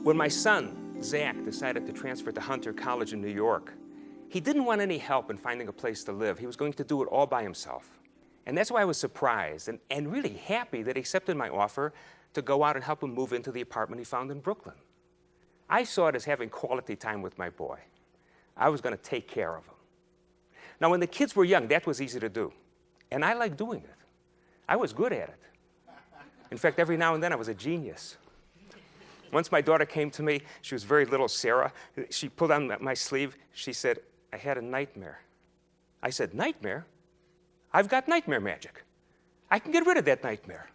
When my son, Zach, decided to transfer to Hunter College in New York, he didn't want any help in finding a place to live. He was going to do it all by himself. And that's why I was surprised and really happy that he accepted my offer to go out and help him move into the apartment he found in Brooklyn. I saw it as having quality time with my boy. I was going to take care of him. Now, when the kids were young, that was easy to do. And I liked doing it. I was good at it. In fact, every now and then I was a genius. Once my daughter came to me, she was very little, Sarah. She pulled on my sleeve. She said, "I had a nightmare." I said, "Nightmare? I've got nightmare magic. I can get rid of that nightmare."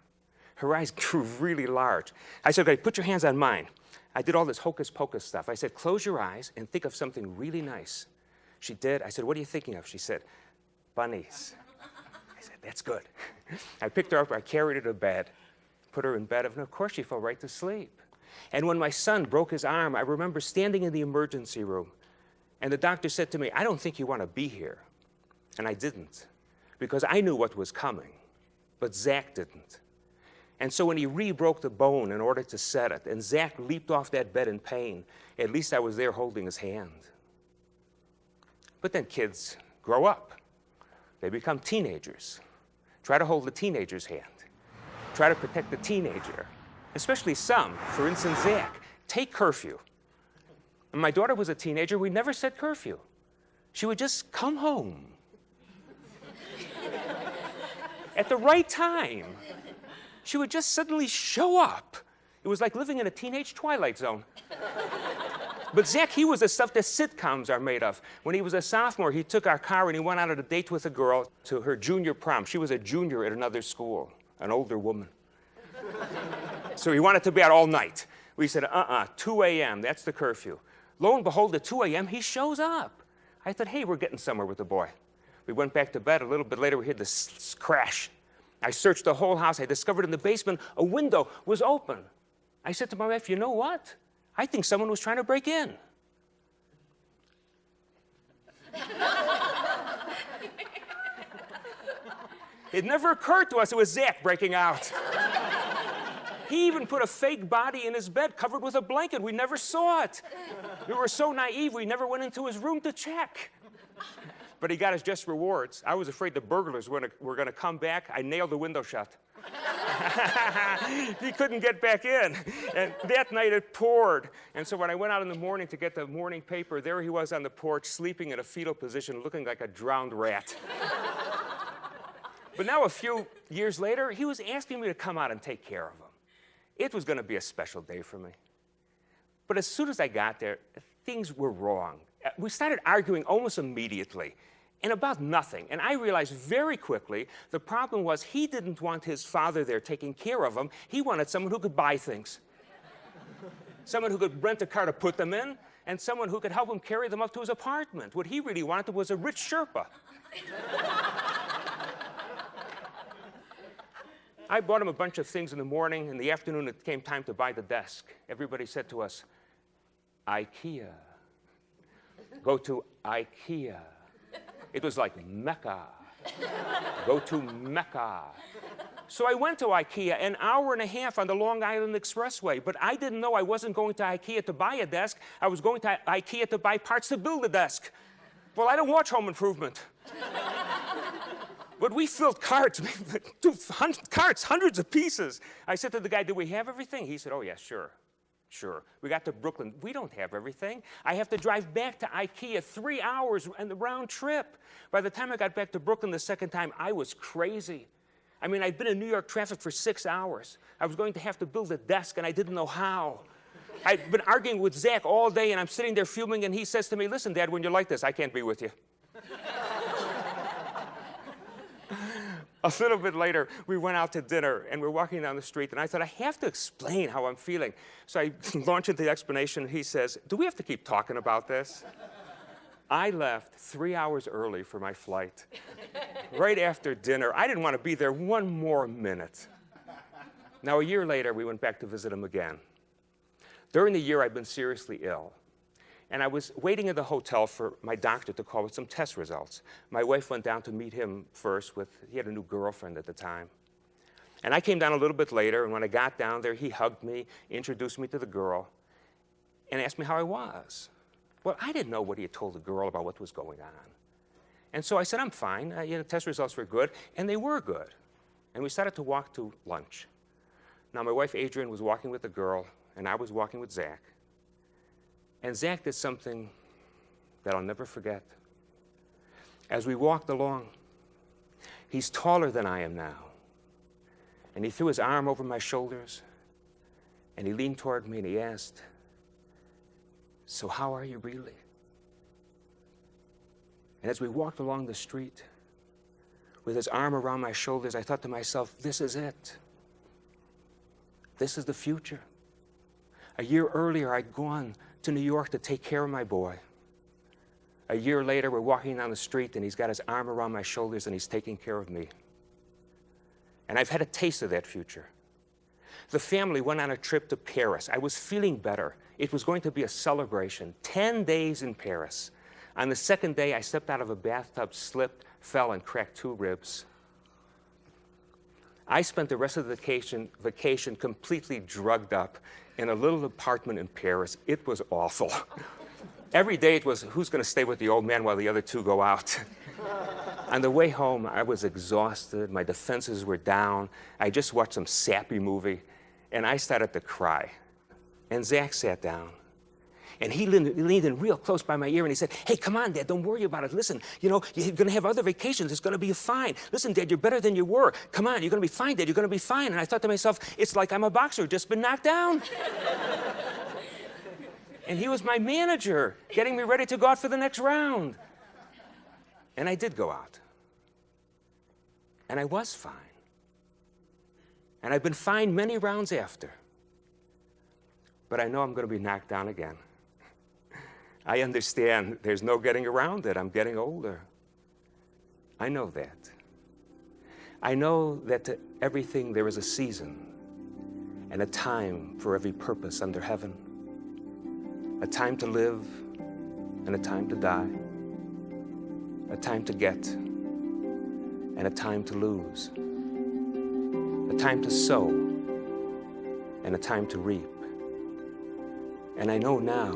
Her eyes grew really large. I said, "Okay, put your hands on mine." I did all this hocus pocus stuff. I said, "Close your eyes and think of something really nice." She did. I said, "What are you thinking of?" She said, "Bunnies." I said, "That's good." I picked her up, I carried her to bed, put her in bed, and of course she fell right to sleep. And when my son broke his arm, I remember standing in the emergency room, and the doctor said to me, "I don't think you want to be here." And I didn't, because I knew what was coming, but Zach didn't. And so when he re-broke the bone in order to set it, and Zach leaped off that bed in pain, at least I was there holding his hand. But then kids grow up. They become teenagers. Try to hold the teenager's hand. Try to protect the teenager, especially some. For instance, Zach. Take curfew. When my daughter was a teenager, we never set curfew. She would just come home at the right time. She would just suddenly show up. It was like living in a teenage Twilight Zone. But Zach, he was the stuff that sitcoms are made of. When he was a sophomore, he took our car and he went out on a date with a girl to her junior prom. She was a junior at another school, an older woman. So he wanted to be out all night. We said, 2 a.m., that's the curfew. Lo and behold, at 2 a.m., he shows up. I thought, hey, we're getting somewhere with the boy. We went back to bed. A little bit later, we heard this crash. I searched the whole house. I discovered in the basement a window was open. I said to my wife, "You know what? I think someone was trying to break in." It never occurred to us it was Zach breaking out. He even put a fake body in his bed covered with a blanket. We never saw it. We were so naive, we never went into his room to check. But he got his just rewards. I was afraid the burglars were going to come back. I nailed the window shut. He couldn't get back in. And that night it poured. And so when I went out in the morning to get the morning paper, there he was on the porch, sleeping in a fetal position, looking like a drowned rat. But now a few years later, he was asking me to come out and take care of him. It was going to be a special day for me. But as soon as I got there, things were wrong. We started arguing almost immediately, and about nothing. And I realized very quickly the problem was he didn't want his father there taking care of him. He wanted someone who could buy things. Someone who could rent a car to put them in, and someone who could help him carry them up to his apartment. What he really wanted was a rich Sherpa. I bought him a bunch of things in the morning. In the afternoon, it came time to buy the desk. Everybody said to us, IKEA. Go to IKEA. It was like Mecca. Go to Mecca. So I went to IKEA, an hour and a half on the Long Island Expressway, but I didn't know I wasn't going to IKEA to buy a desk. I was going to IKEA to buy parts to build a desk. Well, I don't watch Home Improvement. But we filled carts, carts, hundreds of pieces. I said to the guy, "Do we have everything?" He said, "Oh, yeah, sure. We got to Brooklyn. We don't have everything. I have to drive back to IKEA 3 hours and the round trip." By the time I got back to Brooklyn the second time, I was crazy. I mean, I'd been in New York traffic for 6 hours. I was going to have to build a desk, and I didn't know how. I'd been arguing with Zach all day, and I'm sitting there fuming, and he says to me, "Listen, Dad, when you're like this, I can't be with you." A little bit later, we went out to dinner, and we're walking down the street, and I thought, I have to explain how I'm feeling. So I launch into the explanation, and he says, "Do we have to keep talking about this?" I left 3 hours early for my flight. Right after dinner. I didn't want to be there one more minute. Now, a year later, we went back to visit him again. During the year, I'd been seriously ill. And I was waiting in the hotel for my doctor to call with some test results. My wife went down to meet him first he had a new girlfriend at the time. And I came down a little bit later, and when I got down there, he hugged me, introduced me to the girl. and asked me how I was. Well, I didn't know what he had told the girl about what was going on. And so I said, I'm fine. Test results were good, and they were good. And we started to walk to lunch. Now, my wife, Adrienne, was walking with the girl, and I was walking with Zach. And Zach did something that I'll never forget. As we walked along, he's taller than I am now. And he threw his arm over my shoulders, and he leaned toward me, and he asked, "So how are you really?" And as we walked along the street, with his arm around my shoulders, I thought to myself, this is it. This is the future. A year earlier, I'd gone to New York to take care of my boy. A year later, we're walking down the street, and he's got his arm around my shoulders, and he's taking care of me. And I've had a taste of that future. The family went on a trip to Paris. I was feeling better. It was going to be a celebration. 10 days in Paris. On the second day, I stepped out of a bathtub, slipped, fell, and cracked 2 ribs. I spent the rest of the vacation completely drugged up in a little apartment in Paris. It was awful. Every day it was, who's going to stay with the old man while the other 2 go out? On the way home, I was exhausted. My defenses were down. I just watched some sappy movie, and I started to cry. And Zach sat down, and he leaned in real close by my ear, and he said, "Hey, come on, Dad, don't worry about it. Listen, you're going to have other vacations. It's going to be fine. Listen, Dad, you're better than you were. Come on, you're going to be fine, Dad. You're going to be fine." And I thought to myself, it's like I'm a boxer, just been knocked down. And he was my manager, getting me ready to go out for the next round. And I did go out. And I was fine. And I've been fine many rounds after. But I know I'm going to be knocked down again. I understand there's no getting around it. I'm getting older. I know that. I know that to everything there is a season and a time for every purpose under heaven. A time to live and a time to die. A time to get and a time to lose. A time to sow and a time to reap. And I know now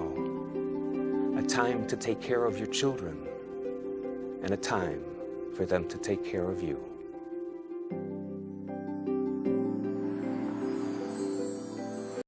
a time to take care of your children and a time for them to take care of you.